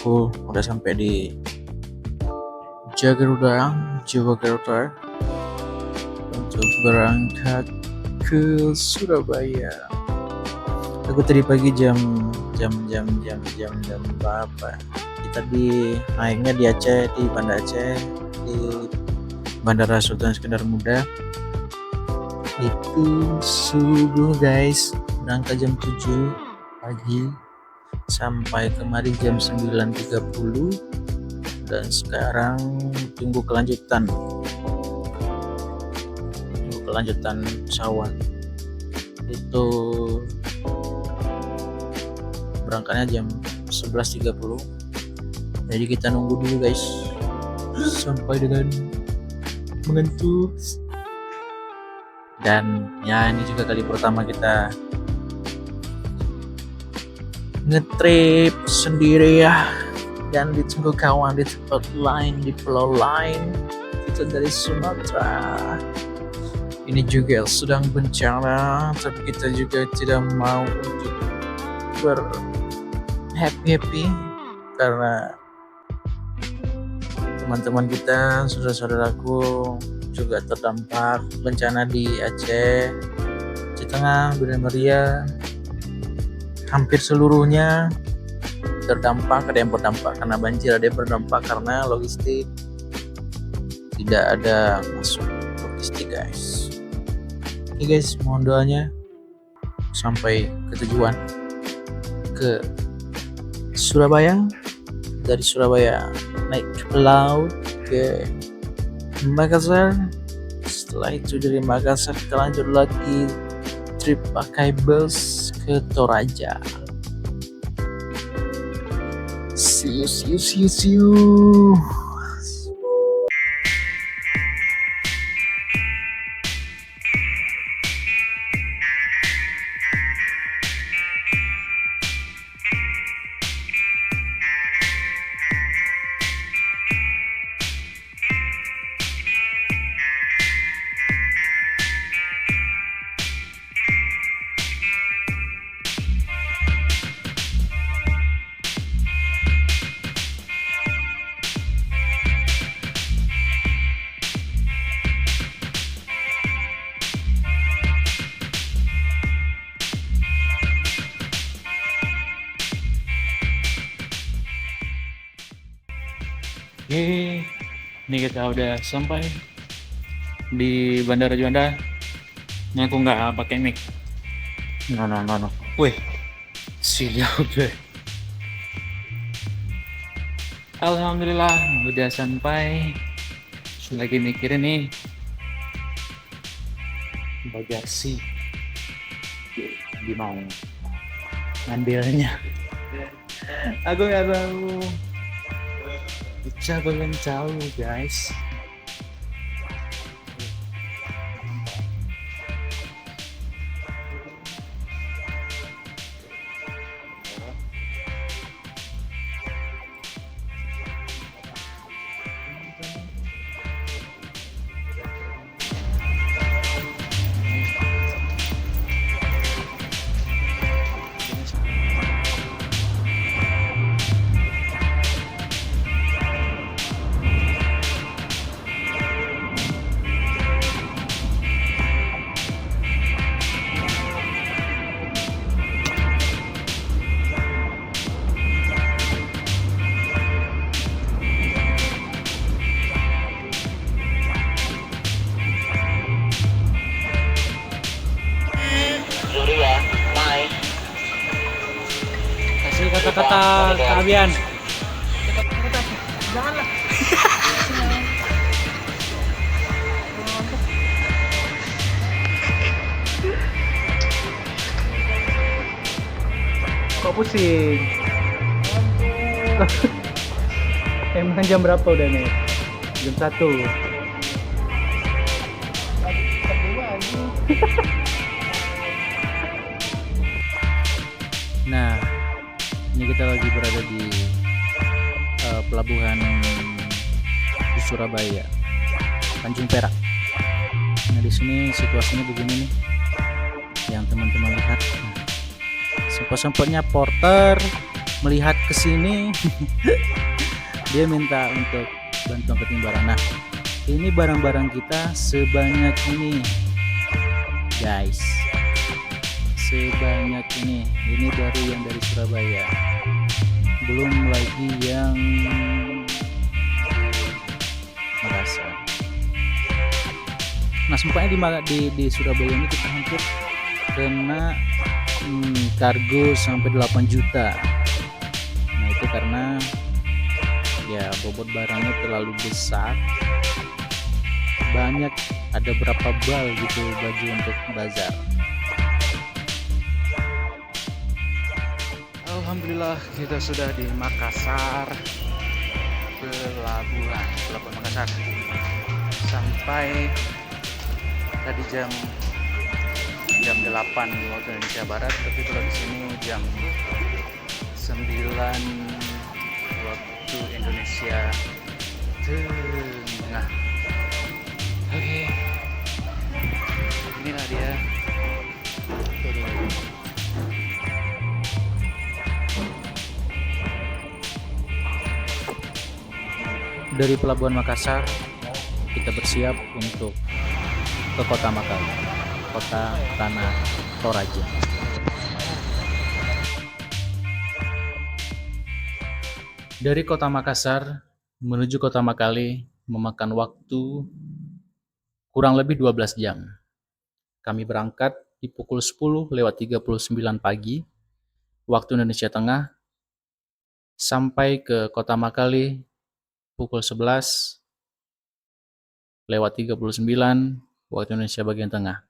aku udah sampai di Jakarta untuk berangkat ke Surabaya. Aku tadi pagi jam berapa? Kita naiknya di Aceh, di Banda Aceh, di Bandara Sultan Iskandar Muda. Itu subuh guys, berangkat jam 7 pagi sampai kemarin jam 9.30 dan sekarang tunggu kelanjutan pesawat. Itu berangkatnya jam 11.30, jadi kita nunggu dulu guys sampai dengan mengentuk. Dan ya, ini juga kali pertama kita ngetrip sendiri ya, dan ditunggu kawan di tempat lain, di pulau lain. Kita dari Sumatera. Ini juga sedang bencana, tapi kita juga tidak mau untuk happy karena teman-teman kita, saudara-saudaraku juga terdampak bencana di Aceh Tengah, Bina Maria, hampir seluruhnya terdampak. Ada yang berdampak karena banjir, ada yang berdampak karena logistik, tidak ada masuk logistik guys. Oke guys, mohon doanya sampai ke tujuan, ke Surabaya. Dari Surabaya naik ke laut ke Makassar. Setelah itu dari Makassar kita lanjut lagi trip pakai bus ke Toraja. See you. Oke, ini kita udah sampai di Bandara Juanda. Ini aku nggak pakai mic. No. Wih, siap deh. Alhamdulillah udah sampai. Lagi mikirin nih bagasi gimana ngambilnya. Aku nggak tahu. Coba yang tahu guys. Kasih kata-kata keabian. Janganlah. Kok pusing? Emang jam berapa udah nih? Jam 1. Nah, ini kita lagi berada di pelabuhan di Surabaya, Tanjung Perak. Nah, di sini situasinya begini nih, yang teman-teman lihat. Sempat-sempatnya porter melihat ke sini. Dia minta untuk bantuan keting barang. Nah, ini barang-barang kita sebanyak ini, guys. Sebanyak ini. Ini baru yang dari Surabaya. Belum lagi yang Makassar. Nah, sempatnya di Surabaya ini kita hampir kena kargo sampai 8 juta. Nah, itu karena ya bobot barangnya terlalu besar. Banyak, ada berapa bal gitu baju untuk bazar. Alhamdulillah kita sudah di Makassar, pelabuhan Makassar. Sampai tadi jam 8 waktu Indonesia Barat, tapi kalau di sini jam 9 waktu Indonesia Tengah. Oke, inilah dia. Dari Pelabuhan Makassar kita bersiap untuk ke Kota Makassar, kota tanah Toraja. Dari Kota Makassar menuju Kota Makale memakan waktu kurang lebih 12 jam. Kami berangkat di pukul 10:39 pagi waktu Indonesia Tengah, sampai ke Kota Makale pukul 11:39 waktu Indonesia bagian tengah.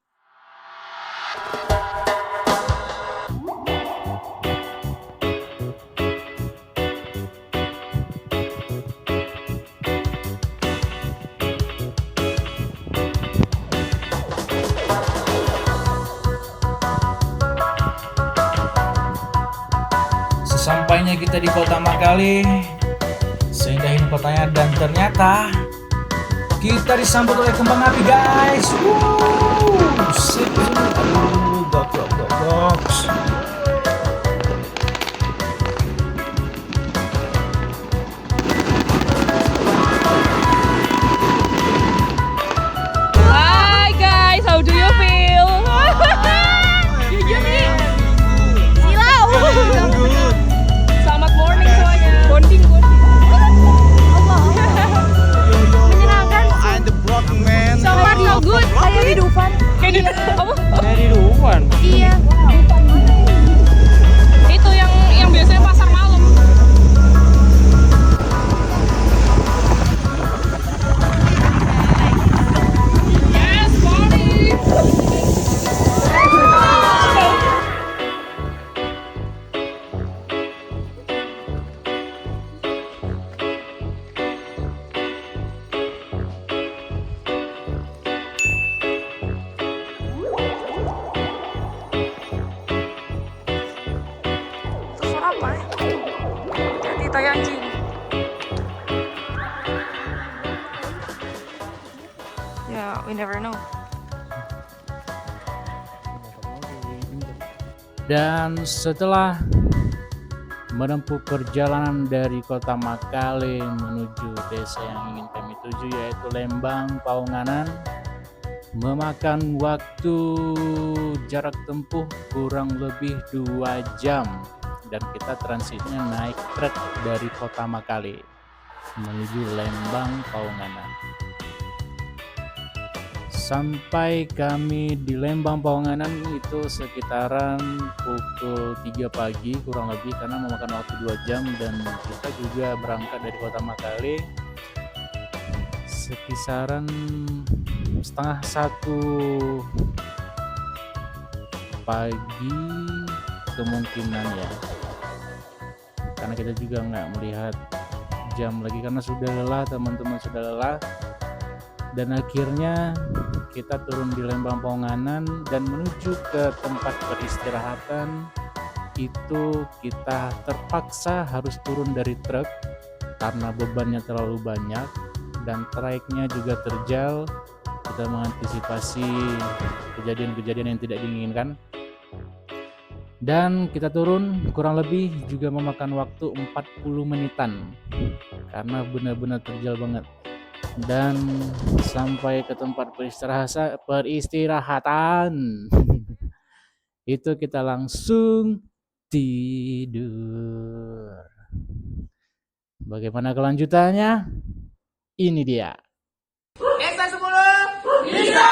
Sesampainya kita di Kota Makale, seindah ini kotanya, dan ternyata kita disambut oleh kembang api, guys. Sip. Goks. Hi guys, how do you feel? Jujur nih, silau. Selamat morning semuanya. Bonding. Menyenangkan. I'm the broken man. So far so good. Kayak di Dufan. Kayak di apa? Kayak di Dufan. Iya. Itu yang biasanya pasar malam. Yes, morning. Suara apa? Jadi tai anjing. Ya, we never know. Dan setelah menempuh perjalanan dari Kota Makale menuju desa yang ingin kami tuju, yaitu Lembang Paunganan, memakan waktu jarak tempuh kurang lebih 2 jam, dan kita transitnya naik truk dari Kota Makale menuju Lembang Paunganan. Sampai kami di Lembang Paunganan itu sekitaran pukul 3 pagi kurang lebih, karena memakan waktu 2 jam, dan kita juga berangkat dari Kota Makale sekisaran setengah 1 pagi kemungkinan ya, karena kita juga nggak melihat jam lagi karena sudah lelah, teman-teman sudah lelah. Dan akhirnya kita turun di Lembang Paunganan dan menuju ke tempat peristirahatan. Itu kita terpaksa harus turun dari truk karena bebannya terlalu banyak dan traiknya juga terjal. Kita mengantisipasi kejadian-kejadian yang tidak diinginkan. Dan kita turun kurang lebih juga memakan waktu 40 menitan karena benar-benar terjal banget. Dan sampai ke tempat peristirahatan itu kita langsung tidur. Bagaimana kelanjutannya? Ini dia. Desa 10 bisa.